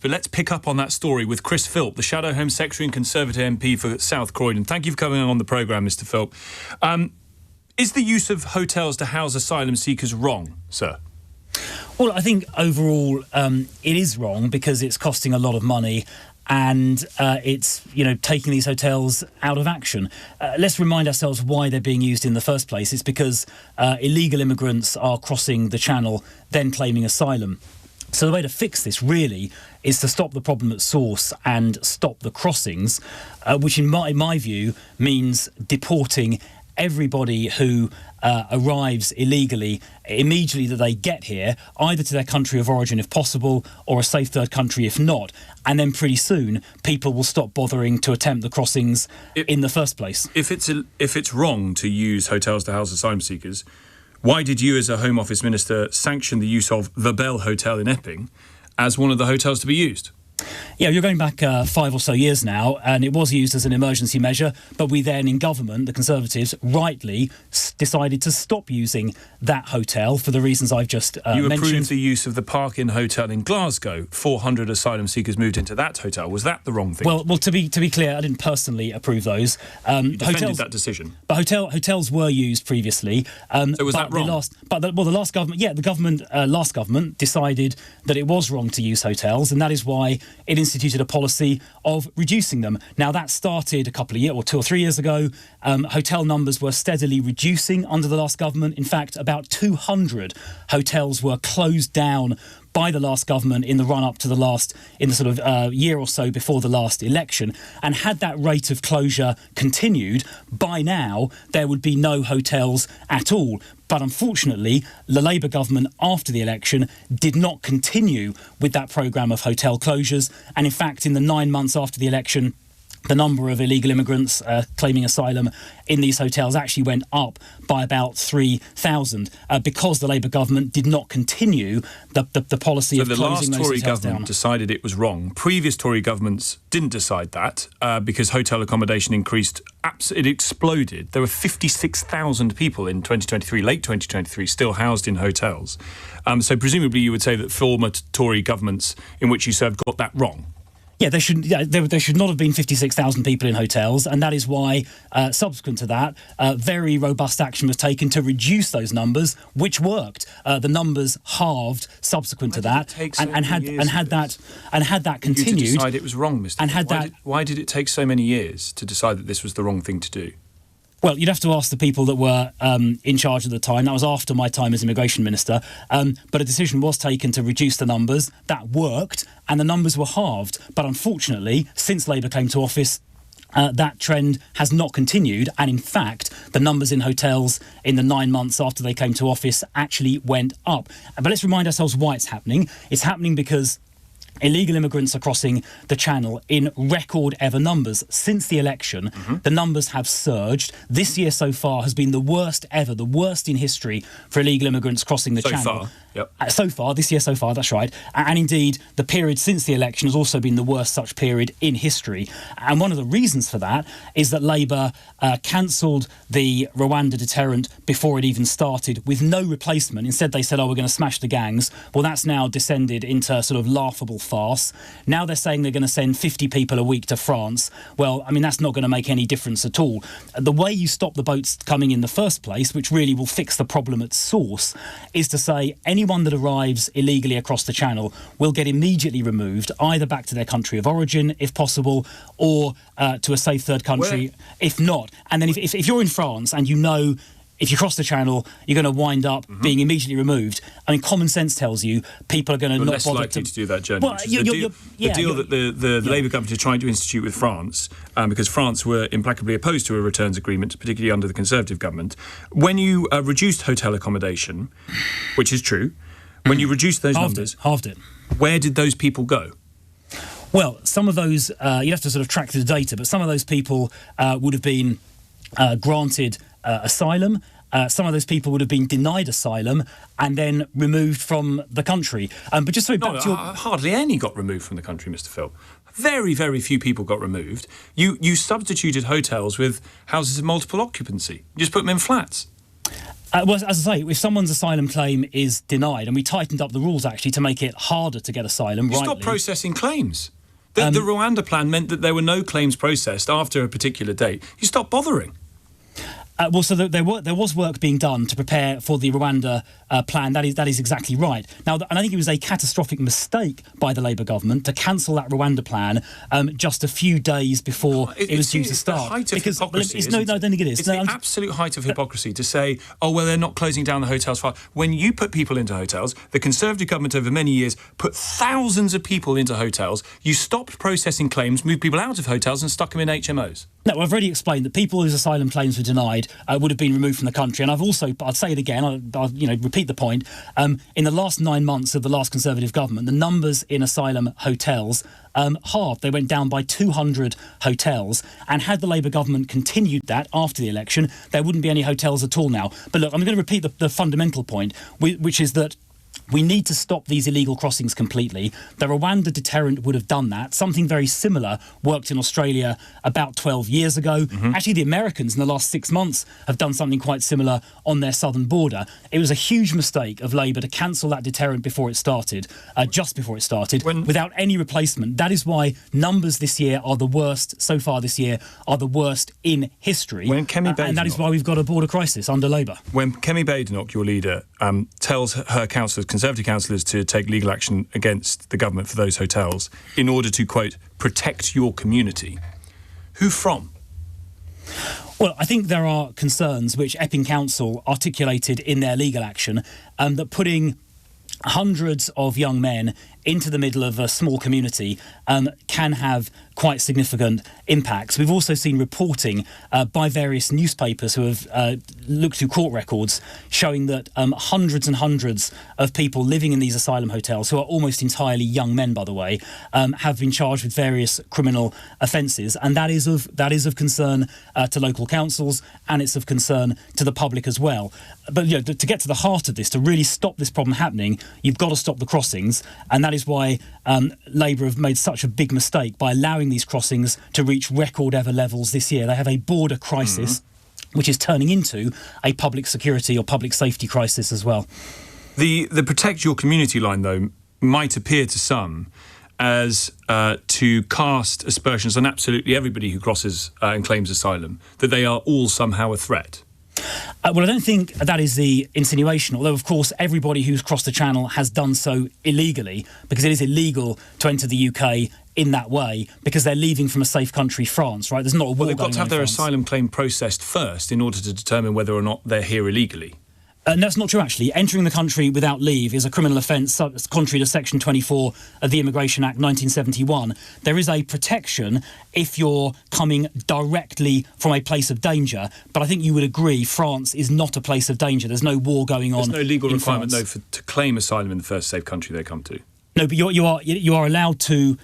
But let's pick up on that story with Chris Philp, the Shadow Home Secretary and Conservative MP for South Croydon. Thank you for coming on the programme, Mr Philp. Is the use of hotels to house asylum seekers wrong, sir? Well, I think overall it is wrong because it's costing a lot of money and it's, taking these hotels out of action. Let's remind ourselves why they're being used in the first place. It's because illegal immigrants are crossing the channel, then claiming asylum. So the way to fix this, really, is to stop the problem at source and stop the crossings, which in my view means deporting everybody who arrives illegally immediately that they get here, either to their country of origin if possible, or a safe third country if not. And then pretty soon, people will stop bothering to attempt the crossings in the first place. If it's wrong to use hotels to house asylum seekers, why did you, as a Home Office Minister, sanction the use of the Bell Hotel in Epping as one of the hotels to be used? Yeah, you're going back 5 or so years now, and it was used as an emergency measure, but we then, in government, the Conservatives, rightly decided to stop using that hotel for the reasons I've just mentioned. You approved the use of the Park Inn Hotel in Glasgow. 400 asylum seekers moved into that hotel. Was that the wrong thing? Well, to be clear, I didn't personally approve those. You defended that decision. But hotels were used previously. So was that wrong? The last government decided that it was wrong to use hotels, and that is why it instituted a policy of reducing them. Now, that started a couple of years, or 2 or 3 years ago. Hotel numbers were steadily reducing under the last government. In fact, about 200 hotels were closed down by the last government in the run-up to in the sort of year or so before the last election. And had that rate of closure continued, by now there would be no hotels at all. But unfortunately, the Labour government, after the election, did not continue with that programme of hotel closures. And in fact, in the 9 months after the election, the number of illegal immigrants claiming asylum in these hotels actually went up by about 3,000 because the Labour government did not continue the policy of closing those hotels down. So the last Tory government decided it was wrong. Previous Tory governments didn't decide that because hotel accommodation increased. It exploded. There were 56,000 people in 2023, late 2023, still housed in hotels. So presumably you would say that former Tory governments in which you served got that wrong. Yeah, there should not have been 56,000 people in hotels, and that is why, subsequent to that, very robust action was taken to reduce those numbers, which worked. The numbers halved subsequent to that, and had that continued. You to decide it was wrong, Mr. Why did it take so many years to decide that this was the wrong thing to do? Well, you'd have to ask the people that were in charge at the time. That was after my time as Immigration Minister. But a decision was taken to reduce the numbers. That worked, and the numbers were halved. But unfortunately, since Labour came to office, that trend has not continued. And in fact, the numbers in hotels in the 9 months after they came to office actually went up. But let's remind ourselves why it's happening. It's happening because illegal immigrants are crossing the channel in record ever numbers. Since the election, the numbers have surged. This year so far has been the worst ever, the worst in history for illegal immigrants crossing the channel. This year so far, that's right. And indeed, the period since the election has also been the worst such period in history. And one of the reasons for that is that Labour cancelled the Rwanda deterrent before it even started with no replacement. Instead, they said, we're going to smash the gangs. Well, that's now descended into a sort of laughable farce. Now they're saying they're going to send 50 people a week to France. Well, I mean, that's not going to make any difference at all. The way you stop the boats coming in the first place, which really will fix the problem at source, is to say anyone that arrives illegally across the channel will get immediately removed, either back to their country of origin, if possible, or to a safe third country, if not. And then if you're in France and you know if you cross the channel, you're going to wind up being immediately removed. I mean, common sense tells you people are going to not less bother likely to do that journey. Well, the deal that the Labour government is trying to institute with France, because France were implacably opposed to a returns agreement, particularly under the Conservative government. When you reduced hotel accommodation, which is true, when you reduced those numbers, halved it. Where did those people go? Well, some of those you have to sort of track the data, but some of those people would have been granted asylum. Some of those people would have been denied asylum and then removed from the country. But just so hardly any got removed from the country, Mr. Philp. Very, very few people got removed. You substituted hotels with houses of multiple occupancy. You just put them in flats. Well, as I say, if someone's asylum claim is denied, and we tightened up the rules actually to make it harder to get asylum, You stop processing claims. The Rwanda plan meant that there were no claims processed after a particular date. You stop bothering. So there was work being done to prepare for the Rwanda plan. That is exactly right. Now, and I think it was a catastrophic mistake by the Labour government to cancel that Rwanda plan just a few days before it was due to start. It's the height of hypocrisy. No, I don't think it is. It's the absolute height of hypocrisy to say, oh, well, they're not closing down the hotels. When you put people into hotels, the Conservative government over many years put thousands of people into hotels. You stopped processing claims, moved people out of hotels and stuck them in HMOs. No, I've already explained that people whose asylum claims were denied would have been removed from the country. And I'd say it again, I'll repeat the point. In the last 9 months of the last Conservative government, the numbers in asylum hotels halved. They went down by 200 hotels. And had the Labour government continued that after the election, there wouldn't be any hotels at all now. But look, I'm going to repeat the fundamental point, which is that we need to stop these illegal crossings completely. The Rwanda deterrent would have done that. Something very similar worked in Australia about 12 years ago. Mm-hmm. Actually, the Americans in the last 6 months have done something quite similar on their southern border. It was a huge mistake of Labour to cancel that deterrent before it started, just before it started, without any replacement. That is why numbers this year are the worst, so far this year, are the worst in history. When Kemi Badenoch, and that is why we've got a border crisis under Labour. When Kemi Badenoch, your leader, tells her councillors, Conservative councillors, to take legal action against the government for those hotels in order to, quote, protect your community, who from? Well, I think there are concerns which Epping Council articulated in their legal action that putting hundreds of young men into the middle of a small community can have quite significant impacts. We've also seen reporting by various newspapers who have looked through court records showing that hundreds and hundreds of people living in these asylum hotels, who are almost entirely young men, by the way, have been charged with various criminal offences, and that is of concern to local councils, and it's of concern to the public as well. But to get to the heart of this, to really stop this problem happening, you've got to stop the crossings, and that is why Labour have made such a big mistake by allowing these crossings to reach record ever levels this year. They have a border crisis, which is turning into a public security or public safety crisis as well. The protect your community line, though, might appear to some as to cast aspersions on absolutely everybody who crosses and claims asylum, that they are all somehow a threat. Well, I don't think that is the insinuation, although, of course, everybody who's crossed the Channel has done so illegally, because it is illegal to enter the UK in that way, because they're leaving from a safe country, France, right? There's not a war going on in France. Well, they've got to have their asylum claim processed first in order to determine whether or not they're here illegally. And that's not true, actually. Entering the country without leave is a criminal offence, contrary to Section 24 of the Immigration Act 1971. There is a protection if you're coming directly from a place of danger, but I think you would agree France is not a place of danger. There's no war going on. There's no legal requirement, France. though, to claim asylum in the first safe country they come to. No, but you are allowed to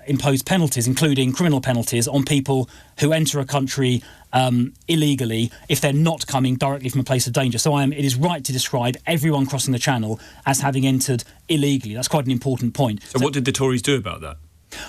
impose penalties, including criminal penalties, on people who enter a country illegally if they're not coming directly from a place of danger. So it is right to describe everyone crossing the Channel as having entered illegally. That's quite an important point. So what did the Tories do about that?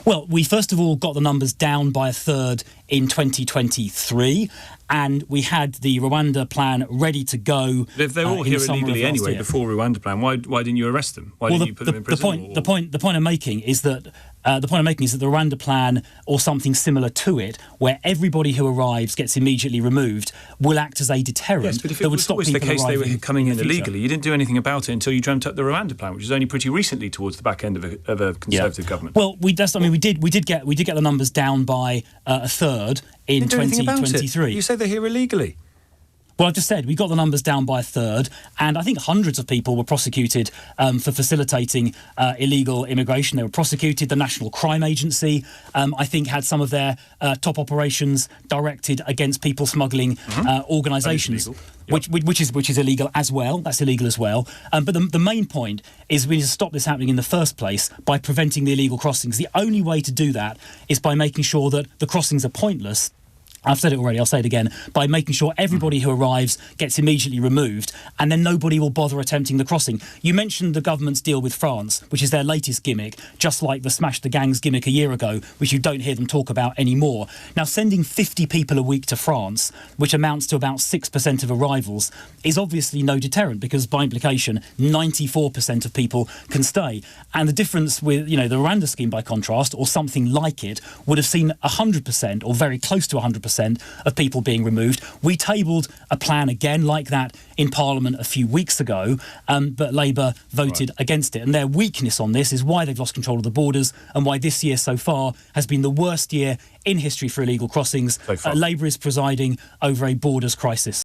Well, we first of all got the numbers down by a third in 2023, and we had the Rwanda plan ready to go. If they're all here illegally anyway, before Rwanda plan, why didn't you arrest them? Why didn't you put them in prison? The point I'm making is that the Rwanda plan, or something similar to it, where everybody who arrives gets immediately removed, will act as a deterrent. Yes, but if it was always the case they were coming in illegally, you didn't do anything about it until you dreamt up the Rwanda plan, which is only pretty recently towards the back end of a Conservative government. Well, we did get the numbers down by a third in 2023. You say they're here illegally. Well, I just said we got the numbers down by a third, and I think hundreds of people were prosecuted for facilitating illegal immigration. They were prosecuted. The National Crime Agency, I think, had some of their top operations directed against people smuggling organisations, which is illegal as well. That's illegal as well. But the main point is we need to stop this happening in the first place by preventing the illegal crossings. The only way to do that is by making sure that the crossings are pointless, I've said it already, I'll say it again, by making sure everybody who arrives gets immediately removed, and then nobody will bother attempting the crossing. You mentioned the government's deal with France, which is their latest gimmick, just like the Smash the Gangs gimmick a year ago, which you don't hear them talk about anymore. Now, sending 50 people a week to France, which amounts to about 6% of arrivals, is obviously no deterrent, because by implication, 94% of people can stay. And the difference with, the Rwanda scheme, by contrast, or something like it, would have seen 100%, or very close to 100%, of people being removed. We tabled a plan again like that in Parliament a few weeks ago, but Labour voted against it. And their weakness on this is why they've lost control of the borders and why this year so far has been the worst year in history for illegal crossings. Labour is presiding over a borders crisis.